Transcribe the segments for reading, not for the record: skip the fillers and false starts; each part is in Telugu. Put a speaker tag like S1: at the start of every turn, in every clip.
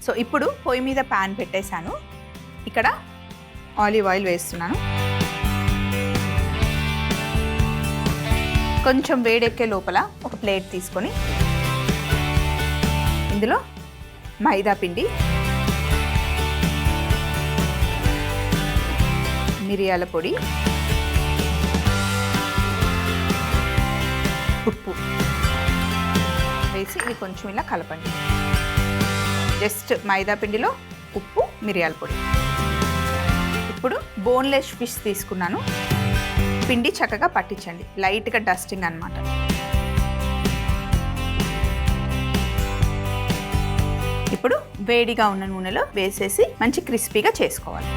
S1: సో ఇప్పుడు పొయ్యి మీద ప్యాన్ పెట్టేశాను. ఇక్కడ ఆలివ్ ఆయిల్ వేస్తున్నాను. కొంచెం వేడెక్కే లోపల ఒక ప్లేట్ తీసుకొని ఇందులో మైదా పిండి, మిరియాల పొడి, ఉప్పు వేసి ఇది కొంచెం ఇలా కలపండి. జస్ట్ మైదా పిండిలో ఉప్పు, మిరియాల పొడి. ఇప్పుడు బోన్లెస్ ఫిష్ తీసుకున్నాను. పిండి చక్కగా పట్టించండి, లైట్గా డస్టింగ్ అన్నమాట. ఇప్పుడు వేడిగా ఉన్న నూనెలో వేసేసి మంచి క్రిస్పీగా చేసుకోవాలి.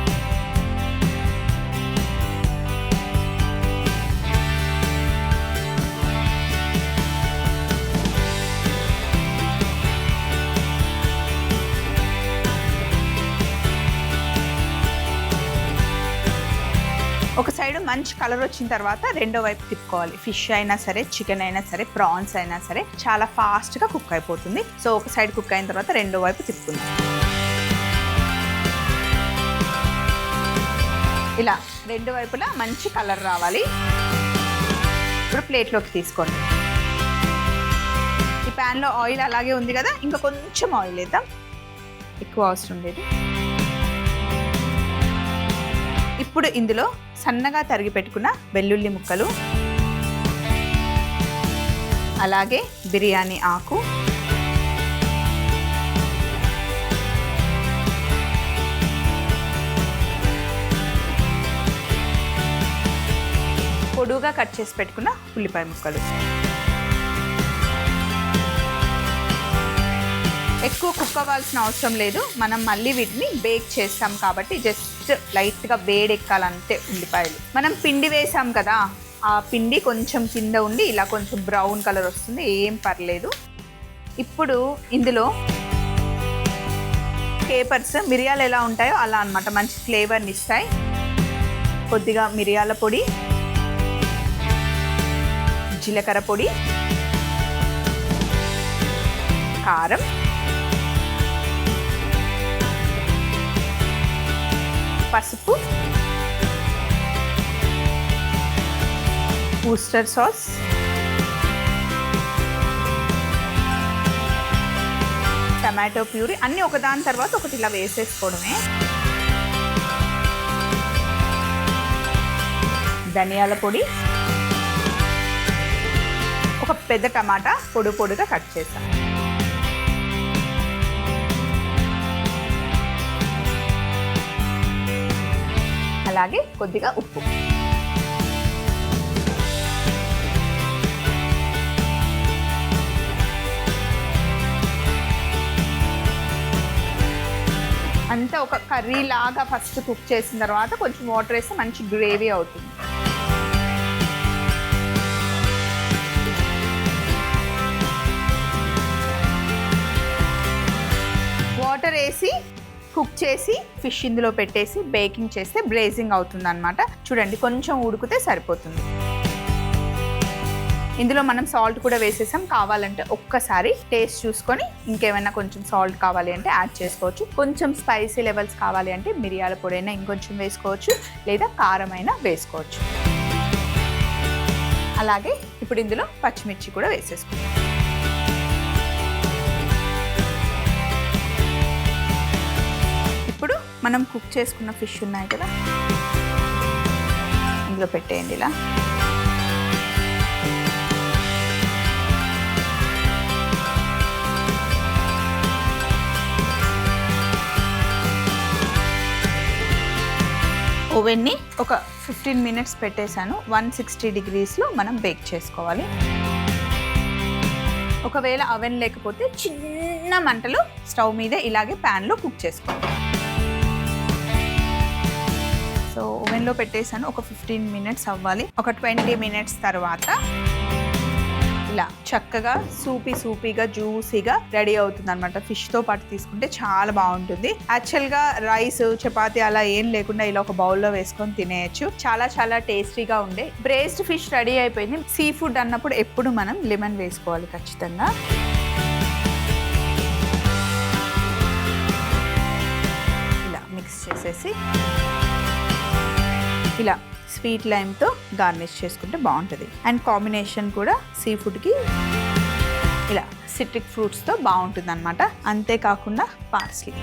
S1: ఒక సైడ్ మంచి కలర్ వచ్చిన తర్వాత రెండో వైపు తిప్పుకోవాలి. ఫిష్ అయినా సరే, చికెన్ అయినా సరే, ప్రాన్స్ అయినా సరే చాలా ఫాస్ట్గా కుక్ అయిపోతుంది. సో ఒక సైడ్ కుక్ అయిన తర్వాత రెండో వైపు తిప్పుకుందాం. ఇలా రెండు వైపులా మంచి కలర్ రావాలి. ఇప్పుడు ప్లేట్లోకి తీసుకోండి. ఈ ప్యాన్లో ఆయిల్ అలాగే ఉంది కదా, ఇంకా కొంచెం ఆయిల్ వేద్దాం, ఎక్కువ అవసరం లేదు. ఇప్పుడు ఇందులో సన్నగా తరిగి పెట్టుకున్న వెల్లుల్లి ముక్కలు, అలాగే బిర్యానీ ఆకు, పొడుగా కట్ చేసి పెట్టుకున్న ఉల్లిపాయ ముక్కలు. ఎక్కువ కుక్ అవ్వాల్సిన అవసరం లేదు, మనం మళ్ళీ వీటిని బేక్ చేస్తాం కాబట్టి జస్ట్ లైట్గా వేడెక్కాలంతే. ఉల్లిపాయలు మనం పిండి వేసాం కదా, ఆ పిండి కొంచెం కింద ఉండి ఇలా కొంచెం బ్రౌన్ కలర్ వస్తుంది, ఏం పర్లేదు. ఇప్పుడు ఇందులో కేపర్స్, మిరియాలు ఎలా ఉంటాయో అలా అన్నమాట, మంచి ఫ్లేవర్ని ఇస్తాయి. కొద్దిగా మిరియాల పొడి, జీలకర్ర పొడి, కారం, పసుపు, ఊస్టర్ సాస్, టమాటో ప్యూరీ, అన్నీ ఒకదాని తర్వాత ఒకటి ఇలా వేసేసుకోవడమే. ధనియాల పొడి, ఒక పెద్ద టమాటా పొడి పొడిగా కట్ చేస్తాను. అలాగే కొద్దిగా ఉప్పు. అంతా ఒక కర్రీ లాగా ఫస్ట్ కుక్ చేసిన తర్వాత కొంచెం వాటర్ వేస్తే మంచి గ్రేవీ అవుతుంది. వాటర్ వేసి కుక్ చేసి ఫిష్ ఇందులో పెట్టేసి బేకింగ్ చేస్తే బ్రేజింగ్ అవుతుంది అన్నమాట. చూడండి, కొంచెం ఉడికితే సరిపోతుంది. ఇందులో మనం సాల్ట్ కూడా వేసేసాం. కావాలంటే ఒక్కసారి టేస్ట్ చూసుకొని ఇంకేమైనా కొంచెం సాల్ట్ కావాలి అంటే యాడ్ చేసుకోవచ్చు. కొంచెం స్పైసీ లెవెల్స్ కావాలి అంటే మిరియాల పొడి అయినా ఇంకొంచెం వేసుకోవచ్చు, లేదా కారం అయినా వేసుకోవచ్చు. అలాగే ఇప్పుడు ఇందులో పచ్చిమిర్చి కూడా వేసేసుకోవచ్చు. ఇప్పుడు మనం కుక్ చేసుకున్న ఫిష్ ఉన్నాయి కదా, ఇందులో పెట్టేయండి. ఇలా ఓవెన్ని ఒక 15 మినిట్స్ పెట్టేశాను. 160 డిగ్రీస్లో మనం బేక్ చేసుకోవాలి. ఒకవేళ అవెన్ లేకపోతే చిన్న మంటలో స్టవ్ మీద ఇలాగే ప్యాన్లో కుక్ చేసుకోవాలి. సో ఓవెన్లో పెట్టేశాను. ఒక 15 మినిట్స్ అవ్వాలి. ఒక 20 మినిట్స్ తర్వాత ఇలా చక్కగా సూపీగా జ్యూసీగా రెడీ అవుతుంది అనమాట. ఫిష్తో పాటు తీసుకుంటే చాలా బాగుంటుంది. యాక్చువల్గా రైస్, చపాతీ అలా ఏం లేకుండా ఇలా ఒక బౌల్లో వేసుకొని తినేయచ్చు. చాలా టేస్టీగా ఉండే బ్రేస్డ్ ఫిష్ రెడీ అయిపోయింది. సీ ఫుడ్ అన్నప్పుడు ఎప్పుడు మనం లెమన్ వేసుకోవాలి ఖచ్చితంగా. మిక్స్ చేసేసి ఇలా స్వీట్ లైమ్తో గార్నిష్ చేసుకుంటే బాగుంటుంది. అండ్ కాంబినేషన్ కూడా సీ ఫుడ్కి ఇలా సిట్రిక్ ఫ్రూట్స్తో బాగుంటుంది అనమాట. అంతేకాకుండా పార్స్లీ.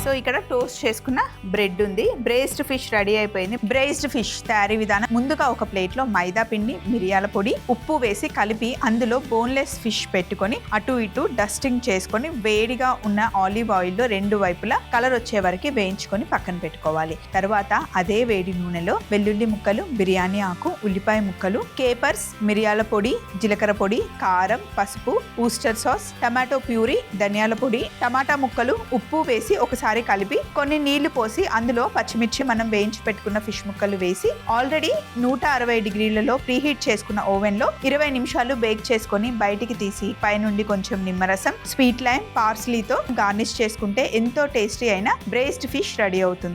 S1: సో ఇక్కడ టోస్ట్ చేసుకున్న బ్రెడ్ ఉంది. బ్రేస్డ్ ఫిష్ రెడీ అయిపోయింది. బ్రేస్డ్ ఫిష్ తయారీ విధానం: ముందుగా ఒక ప్లేట్లో మైదా పిండి, మిరియాల పొడి, ఉప్పు వేసి కలిపి అందులో బోన్లెస్ ఫిష్ పెట్టుకొని అటు ఇటు డస్టింగ్ చేసుకొని వేడిగా ఉన్న ఆలివ్ ఆయిల్లో 2 వైపులా కలర్ వచ్చే వరకు వేయించుకొని పక్కన పెట్టుకోవాలి. తర్వాత అదే వేడి నూనెలో వెల్లుల్లి ముక్కలు, బిర్యానీ ఆకు, ఉల్లిపాయ ముక్కలు, కేపర్స్, మిరియాల పొడి, జీలకర్ర పొడి, కారం, పసుపు, ఊస్టర్ సాస్, టమాటో ప్యూరీ, ధనియాల పొడి, టమాటా ముక్కలు, ఉప్పు వేసి ఒకసారి కలిపి కొన్ని నీళ్లు పోసి అందులో పచ్చిమిర్చి, మనం వేయించి పెట్టుకున్న ఫిష్ ముక్కలు వేసి ఆల్రెడీ 160 డిగ్రీలలో ప్రీహీట్ చేసుకున్న ఓవెన్ లో 20 నిమిషాలు బేక్ చేసుకొని బయటికి తీసి పైనుండి కొంచెం నిమ్మరసం, స్వీట్ లైమ్, పార్స్లీతో గార్నిష్ చేసుకుంటే ఎంతో టేస్టీ అయిన బ్రేస్డ్ ఫిష్ రెడీ అవుతుంది.